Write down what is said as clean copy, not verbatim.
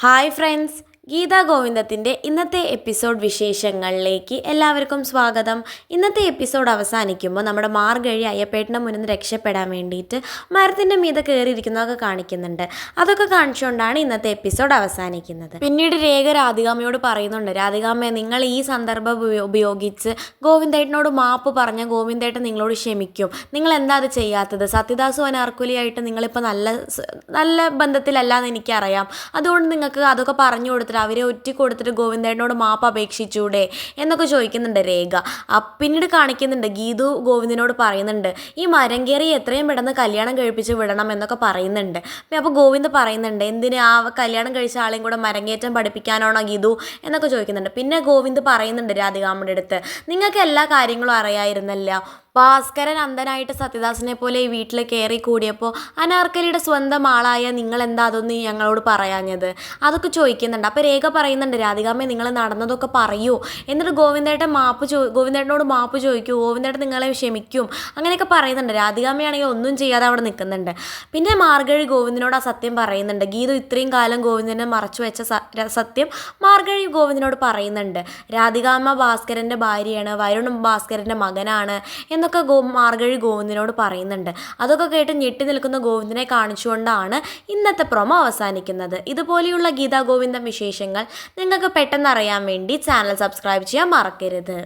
Hi friends, Gita ഗോവിന്ദത്തിൻ്റെ ഇന്നത്തെ episode വിശേഷങ്ങളിലേക്ക് എല്ലാവർക്കും സ്വാഗതം. ഇന്നത്തെ എപ്പിസോഡ് അവസാനിക്കുമ്പോൾ നമ്മുടെ മാർഗഴി അയ്യപ്പേട്ടൻ്റെ മുന്നിൽ നിന്ന് രക്ഷപ്പെടാൻ വേണ്ടിയിട്ട് മരത്തിൻ്റെ മീതെ കയറിയിരിക്കുന്നതൊക്കെ കാണിക്കുന്നുണ്ട്. അതൊക്കെ കാണിച്ചുകൊണ്ടാണ് ഇന്നത്തെ എപ്പിസോഡ് അവസാനിക്കുന്നത്. പിന്നീട് രേഖ രാധികാമ്മയോട് പറയുന്നുണ്ട്, രാധികാമ്മ നിങ്ങൾ ഈ സന്ദർഭം ഉപയോഗിച്ച് ഗോവിന്ദേട്ടനോട് മാപ്പ് പറഞ്ഞ ഗോവിന്ദേട്ടൻ നിങ്ങളോട് ക്ഷമിക്കും. നിങ്ങൾ എന്താ അത് ചെയ്യാത്തത്? സത്യദാസും അനാർക്കുലിയായിട്ട് നിങ്ങളിപ്പോൾ നല്ല ബന്ധത്തിലല്ലാന്ന് എനിക്കറിയാം. അതുകൊണ്ട് നിങ്ങൾക്ക് അതൊക്കെ പറഞ്ഞു കൊടുത്തിട്ട് അവരെ ഒറ്റ കൊടുത്തിട്ട് ഗോവിന്ദേട്ടനോട് മാപ്പ് അപേക്ഷിച്ചൂടെ എന്നൊക്കെ ചോദിക്കുന്നുണ്ട് രേഖ. പിന്നീട് കാണിക്കുന്നുണ്ട്, ഗീതു ഗോവിന്ദനോട് പറയുന്നുണ്ട് ഈ മരം കയറി എത്രയും പെട്ടെന്ന് കല്യാണം കഴിപ്പിച്ച് വിടണം എന്നൊക്കെ പറയുന്നുണ്ട്. അപ്പോൾ ഗോവിന്ദ് പറയുന്നുണ്ട്, എന്തിന് ആ കല്യാണം കഴിച്ച ആളെയും കൂടെ മരങ്ങേറ്റം പഠിപ്പിക്കാനാണോ ഗീതു എന്നൊക്കെ ചോദിക്കുന്നുണ്ട്. പിന്നെ ഗോവിന്ദ് പറയുന്നുണ്ട് രാധികാമ്മയുടെ അടുത്ത്, നിങ്ങൾക്ക് എല്ലാ കാര്യങ്ങളും അറിയായിരുന്നല്ലോ. ഭാസ്കരൻ അന്ധനായിട്ട് സത്യദാസിനെ പോലെ ഈ വീട്ടിൽ കയറി കൂടിയപ്പോൾ അനാർക്കലിയുടെ സ്വന്തം ആളായ നിങ്ങൾ എന്താ അതൊന്നും ഞങ്ങളോട് പറയാഞ്ഞത്? അതൊക്കെ ചോദിക്കുന്നുണ്ട്. അപ്പോൾ രേഖ പറയുന്നുണ്ട്, രാധികാമ്മ നിങ്ങൾ നടന്നതൊക്കെ പറയൂ, എന്നിട്ട് ഗോവിന്ദേട്ടനോട് മാപ്പ് ചോദിക്കൂ, ഗോവിന്ദേട്ടൻ നിങ്ങളെ ക്ഷമിക്കും, അങ്ങനെയൊക്കെ പറയുന്നുണ്ട്. രാധികാമ്മയാണെങ്കിൽ ഒന്നും ചെയ്യാതെ അവിടെ നിൽക്കുന്നുണ്ട്. പിന്നെ മാർഗഴി ഗോവിന്ദനോട് ആ സത്യം പറയുന്നുണ്ട്. ഗീതു ഇത്രയും കാലം ഗോവിന്ദനെ മറച്ചു വെച്ച സത്യം മാർഗഴി ഗോവിന്ദനോട് പറയുന്നുണ്ട്. രാധികാമ്മ ഭാസ്കരൻ്റെ ഭാര്യയാണ്, വരുൺ ഭാസ്കരൻ്റെ മകനാണ് എന്നൊക്കെ മാർഗഴി ഗോവിന്ദനോട് പറയുന്നുണ്ട്. അതൊക്കെ കേട്ട് ഞെട്ടി നിൽക്കുന്ന ഗോവിന്ദനെ കാണിച്ചുകൊണ്ടാണ് ഇന്നത്തെ പ്രൊമോ അവസാനിക്കുന്നത്. ഇതുപോലെയുള്ള ഗീതാ ഗോവിന്ദം വിശേഷങ്ങൾ നിങ്ങൾക്ക് പെട്ടെന്ന് അറിയാൻ വേണ്ടി ചാനൽ സബ്സ്ക്രൈബ് ചെയ്യാൻ മറക്കരുത്.